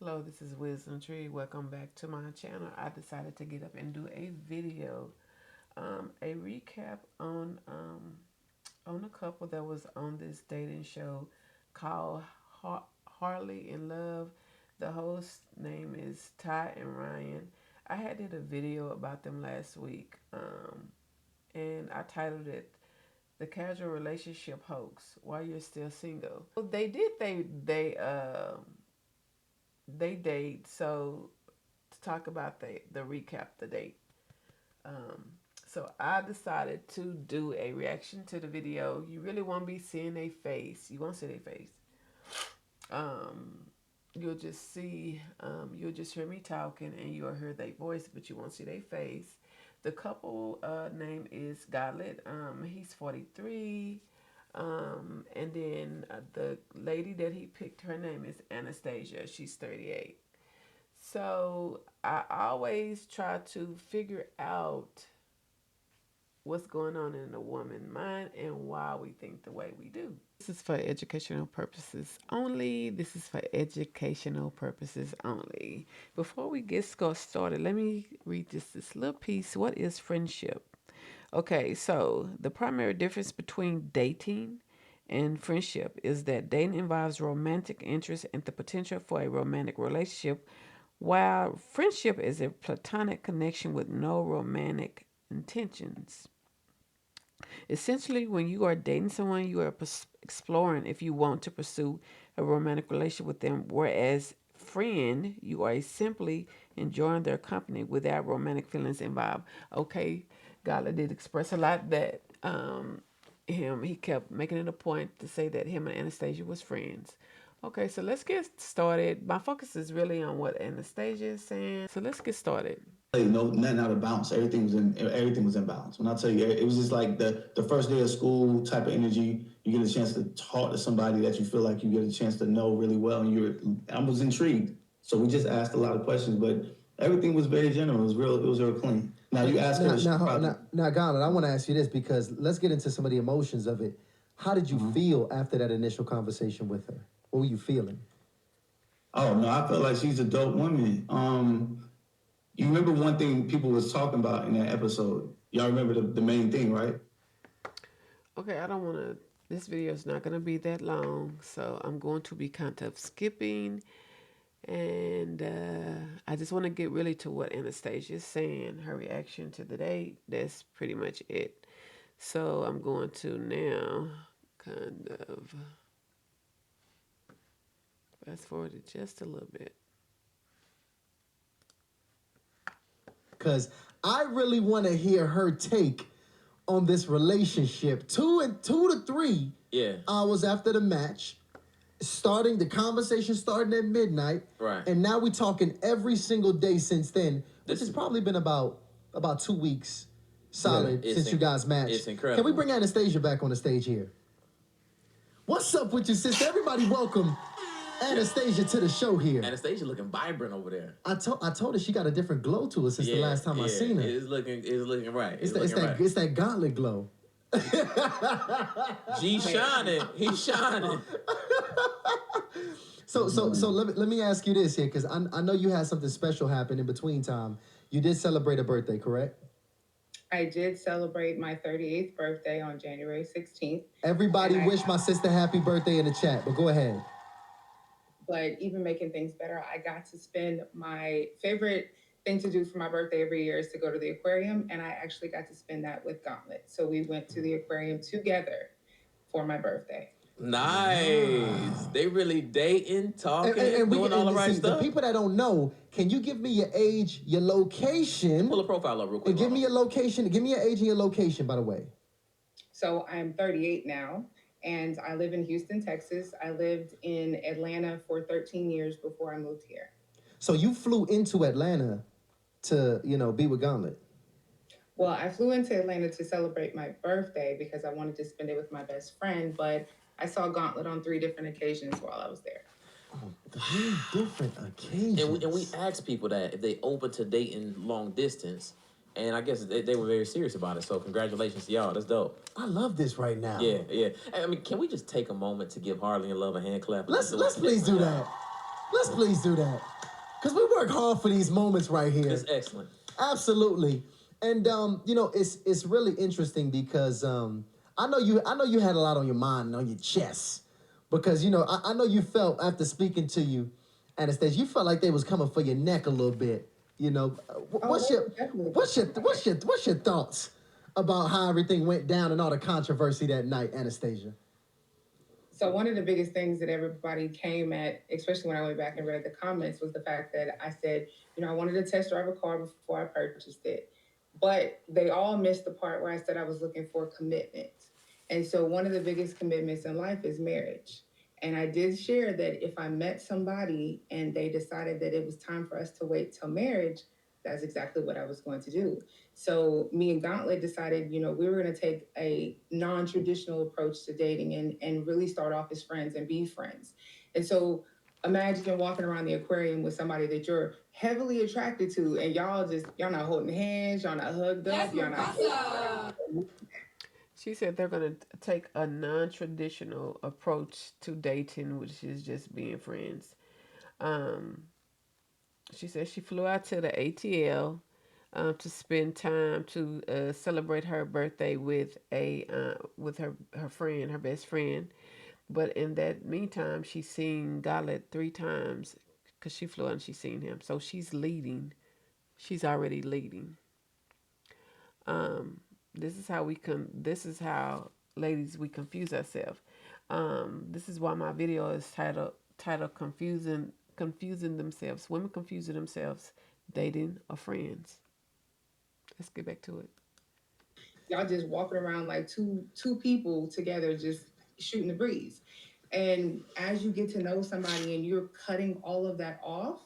Hello, this is Wisdom Tree. Welcome back to my channel. I decided to get up and do a video, a recap on a couple that was on this dating show called Hardly in Love. The host name is Ty and Ryan. I had did a video about them last week, and I titled it "The Casual Relationship Hoax: Why You're Still Single." They date. So to talk about the recap, the date. Um, so I decided to do a reaction to the video. You really won't be seeing a face. You won't see their face. Um, you'll just see. You'll just hear me talking, and you'll hear their voice, but you won't see their face. The couple name is Godlet. He's 43. And then the lady that he picked, her name is Anastasia. She's 38. So I always try to figure out what's going on in a woman's mind and why we think the way we do. This is for educational purposes only. This is for educational purposes only. Before we get started, let me read just this little piece. What is friendship? Okay, so the primary difference between dating and friendship is that dating involves romantic interest and the potential for a romantic relationship, while friendship is a platonic connection with no romantic intentions. Essentially, when you are dating someone, you are exploring if you want to pursue a romantic relationship with them, whereas friend, you are simply enjoying their company without romantic feelings involved. Okay, Gala did express a lot that he kept making it a point to say that him and Anastasia was friends. Okay, so let's get started. My focus is really on what Anastasia is saying. So let's get started. No, nothing out of bounds. Everything was in balance. When I tell you, it was just like the first day of school type of energy. You get a chance to talk to somebody that you feel like you get a chance to know really well, and I was intrigued. So we just asked a lot of questions, but everything was very general. It was real. It was real clean. Now you ask her. Now, Garland, I want to ask you this because let's get into some of the emotions of it. How did you feel after that initial conversation with her? What were you feeling? Oh no, I feel like she's a dope woman. You remember one thing people was talking about in that episode? Y'all remember the main thing, right? Okay, I don't want to. This video is not going to be that long, so I'm going to be kind of skipping. And I just want to get really to what Anastasia is saying, her reaction to the date. That's pretty much it. So I'm going to now kind of fast forward it just a little bit. Because I really want to hear her take on this relationship. 2 to 3 hours after the match, starting the conversation starting at midnight, right? And now we're talking every single day since then, which has probably been about 2 weeks solid since you guys matched. It's incredible. Can we bring Anastasia back on the stage here? What's up with you, sister? Everybody, welcome Anastasia to the show here. Anastasia looking vibrant over there. I told her she got a different glow to her since the last time I seen her. It's looking right. It's that gauntlet glow. G shining. He's shining. So let me ask you this here, because I know you had something special happen in between time. You did celebrate a birthday, correct? I did celebrate my 38th birthday on January 16th. Everybody wish my sister happy birthday in the chat, but go ahead. But even making things better, I got to spend my favorite thing to do for my birthday every year is to go to the aquarium, and I actually got to spend that with Gauntlet. So we went to the aquarium together for my birthday. Nice. They really dating, talking, and doing all the right stuff. The people that don't know, can you give me your age, your location? Pull a profile up real quick. And give me your location. Give me your age and your location, by the way. So I'm 38 now, and I live in Houston, Texas. I lived in Atlanta for 13 years before I moved here. So you flew into Atlanta to, be with Gauntlet? Well, I flew into Atlanta to celebrate my birthday because I wanted to spend it with my best friend, but I saw Gauntlet on 3 different occasions while I was there. Oh, 3 different occasions. And we asked people that if they open to dating long distance, and I guess they were very serious about it. So congratulations to y'all. That's dope. I love this right now. Yeah. I mean, can we just take a moment to give Harley and Love a hand clap? Let's please do that. Let's please do that. Because we work hard for these moments right here. It's excellent. Absolutely. And it's really interesting because I know you had a lot on your mind and on your chest. Because I know you felt after speaking to you, Anastasia, you felt like they was coming for your neck a little bit. Oh, What's they your were definitely what's your coming for my what's neck. your what's your thoughts about how everything went down and all the controversy that night, Anastasia? So one of the biggest things that everybody came at, especially when I went back and read the comments, was the fact that I said, I wanted to test drive a car before I purchased it. But they all missed the part where I said I was looking for commitment. And so one of the biggest commitments in life is marriage. And I did share that if I met somebody and they decided that it was time for us to wait till marriage, that's exactly what I was going to do. So me and Gauntlet decided, we were going to take a non-traditional approach to dating and really start off as friends and be friends. And so imagine walking around the aquarium with somebody that you're heavily attracted to, and y'all not holding hands, y'all not hugged up, y'all not. She said they're going to take a non traditional approach to dating, which is just being friends. Um, she said she flew out to the ATL to spend time to celebrate her birthday with her friend, her best friend. But in that meantime, she's seen Gauntlet 3 times because she flew out and she's seen him. So she's leading. She's already leading. Um, this is how This is how, ladies, we confuse ourselves. This is why my video is titled confusing themselves. Women confusing themselves, dating or friends. Let's get back to it. Y'all just walking around like two people together, just shooting the breeze. And as you get to know somebody and you're cutting all of that off,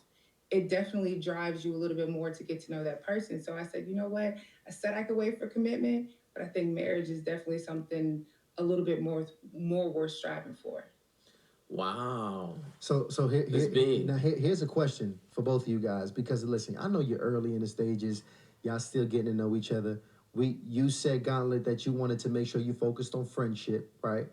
it definitely drives you a little bit more to get to know that person. So I said, you know what? I said I could wait for commitment, but I think marriage is definitely something a little bit more worth striving for. Wow. So It's big. here's a question for both of you guys because listen, I know you're early in the stages, y'all still getting to know each other. You said Gauntlet that you wanted to make sure you focused on friendship, right?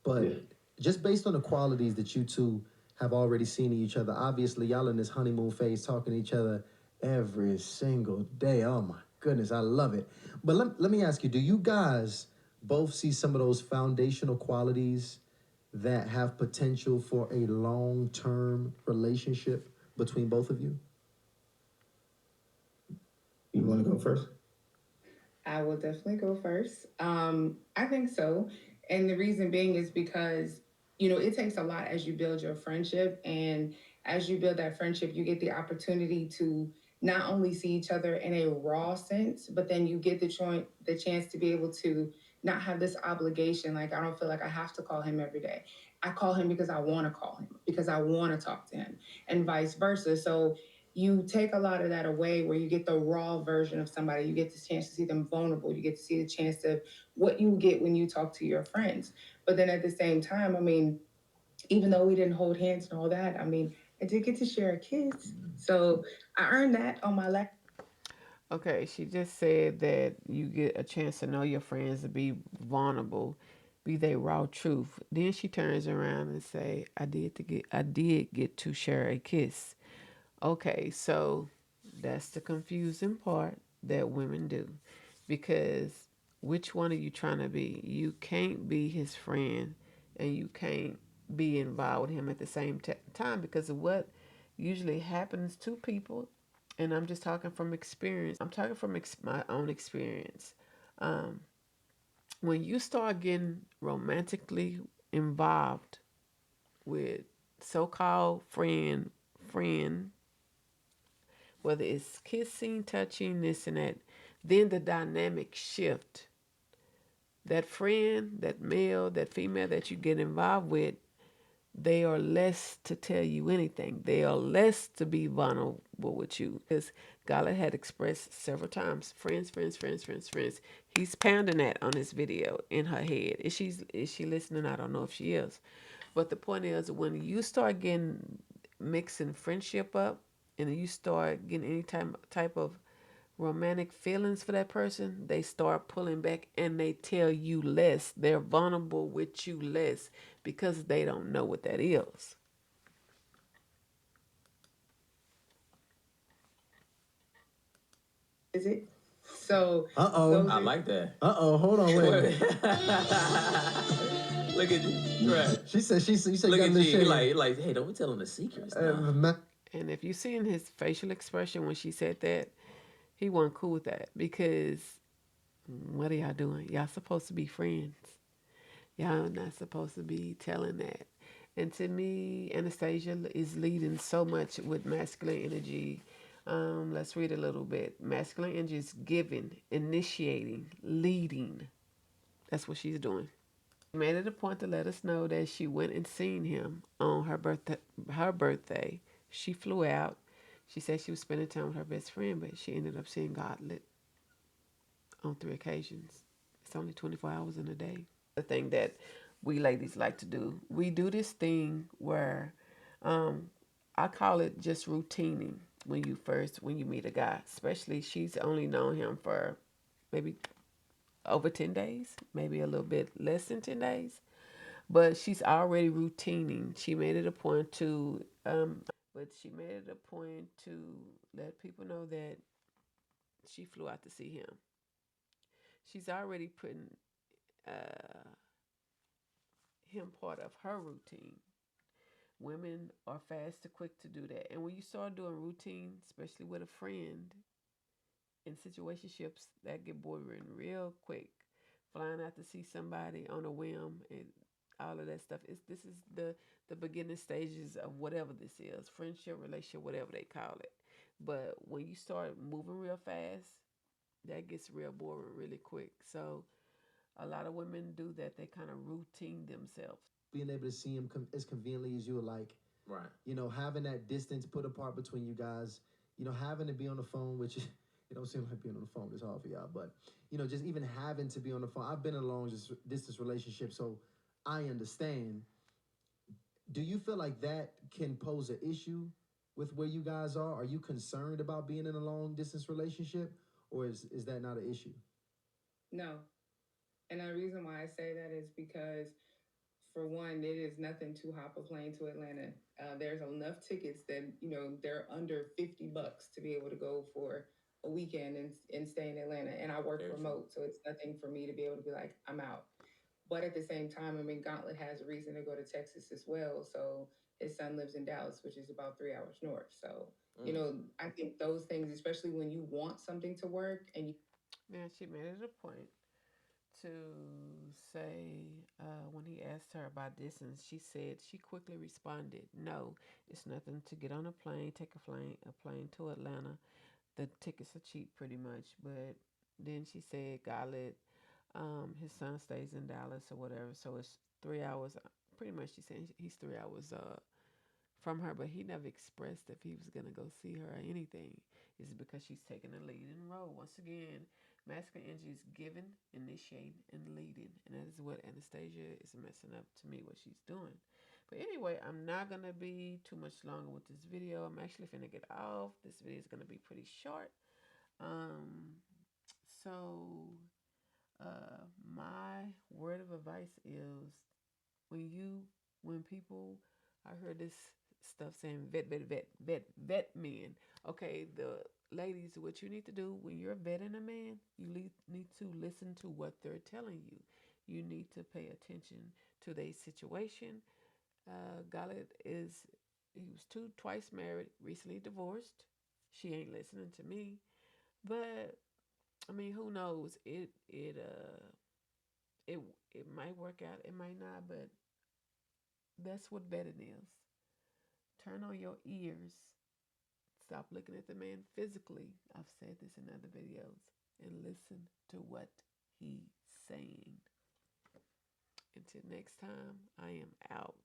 But yeah, just based on the qualities that you two have already seen in each other, obviously y'all in this honeymoon phase talking to each other every single day. Oh my goodness, I love it. But let me ask you, do you guys both see some of those foundational qualities that have potential for a long-term relationship between both of you? You want to go first? I will definitely go first. I think so. And the reason being is because, it takes a lot as you build your friendship. And as you build that friendship, you get the opportunity to not only see each other in a raw sense, but then you get the chance to be able to not have this obligation. Like, I don't feel like I have to call him every day. I call him because I want to call him, because I want to talk to him, and vice versa. So you take a lot of that away where you get the raw version of somebody. You get the chance to see them vulnerable. You get to see the chance of what you get when you talk to your friends. But then at the same time, I mean, even though we didn't hold hands and all that, I mean, I did get to share a kiss. So I earned that on my last. Okay, she just said that you get a chance to know your friends to be vulnerable, be they raw truth. Then she turns around and say, I did get to share a kiss. Okay, so that's the confusing part that women do. Because which one are you trying to be? You can't be his friend and you can't be involved with him at the same time because of what usually happens to people. And I'm just talking from experience. I'm talking from my own experience. Um, when you start getting romantically involved with so-called friend, whether it's kissing, touching, this and that, then the dynamic shift. That friend, that male, that female that you get involved with, they are less to tell you anything. They are less to be vulnerable with you. Because Gala had expressed several times, friends, friends, friends, friends, friends. He's pounding that on this video in her head. Is she listening? I don't know if she is. But the point is, when you start getting mixing friendship up, and you start getting any type of romantic feelings for that person, they start pulling back and they tell you less. They're vulnerable with you less because they don't know what that is. visit. So Uh oh. those I are like that. Hold on, wait a minute. Look at you, right? She said you said Look got at in the you. shade. Hey, don't be telling the secrets now. And if you see in his facial expression when she said that, he wasn't cool with that because what are y'all doing? Y'all supposed to be friends. Y'all not supposed to be telling that. And to me, Anastasia is leading so much with masculine energy. Let's read a little bit. Masculine energy is giving, initiating, leading. That's what she's doing. She made it a point to let us know that she went and seen him on her birthday. Her birthday, she flew out. She said she was spending time with her best friend, but she ended up seeing Godlet on 3 occasions. It's only 24 hours in a day. The thing that we ladies like to do, we do this thing where I call it just routining when you meet a guy. Especially she's only known him for maybe over 10 days, maybe a little bit less than 10 days. But she's already routining. She made it a point to let people know that she flew out to see him. She's already putting uh, him part of her routine. Women are fast to quick to do that. And when you start doing routine, especially with a friend, in situationships, that get boring real quick. Flying out to see somebody on a whim and all of that stuff. This is the beginning stages of whatever this is, friendship, relationship, whatever they call it. But when you start moving real fast, that gets real boring really quick. So a lot of women do that. They kind of routine themselves. Being able to see him as conveniently as you would like. Right. Having that distance put apart between you guys. Having to be on the phone, which it don't seem like being on the phone is hard for y'all, but just even having to be on the phone. I've been in a long distance relationship, so I understand. Do you feel like that can pose an issue with where you guys are? Are you concerned about being in a long distance relationship, or is that not an issue? no. And the reason why I say that is because, for one, it is nothing to hop a plane to Atlanta. There's enough tickets that they're under $50 to be able to go for a weekend and stay in Atlanta. And I work remote, so it's nothing for me to be able to be like, I'm out. But at the same time, I mean, Gauntlet has a reason to go to Texas as well. So his son lives in Dallas, which is about 3 hours north. So I think those things, especially when you want something to work and you. Man, she made it a point to say when he asked her about distance, she said she quickly responded, "No, it's nothing to get on a plane, take a plane to Atlanta. The tickets are cheap, pretty much." But then she said, "Godlet, his son stays in Dallas or whatever, so it's 3 hours." Pretty much, she said he's 3 hours from her, but he never expressed if he was gonna go see her or anything. Is because she's taking the leading role. Once again, masculine energy is giving, initiating, and leading, and that is what Anastasia is messing up to me. What she's doing. But anyway, I'm not gonna be too much longer with this video. I'm actually finna get off. This video is gonna be pretty short. Um, so my word of advice is when you when people I heard this stuff saying vet men. Okay, the ladies, what you need to do when you're vetting a man, you need to listen to what they're telling you. You need to pay attention to their situation. Galit is he was twice married, recently divorced. She ain't listening to me, but I mean, who knows? It it might work out, it might not, but that's what vetting is. Turn on your ears. Stop looking at the man physically. I've said this in other videos. And listen to what he's saying. Until next time, I am out.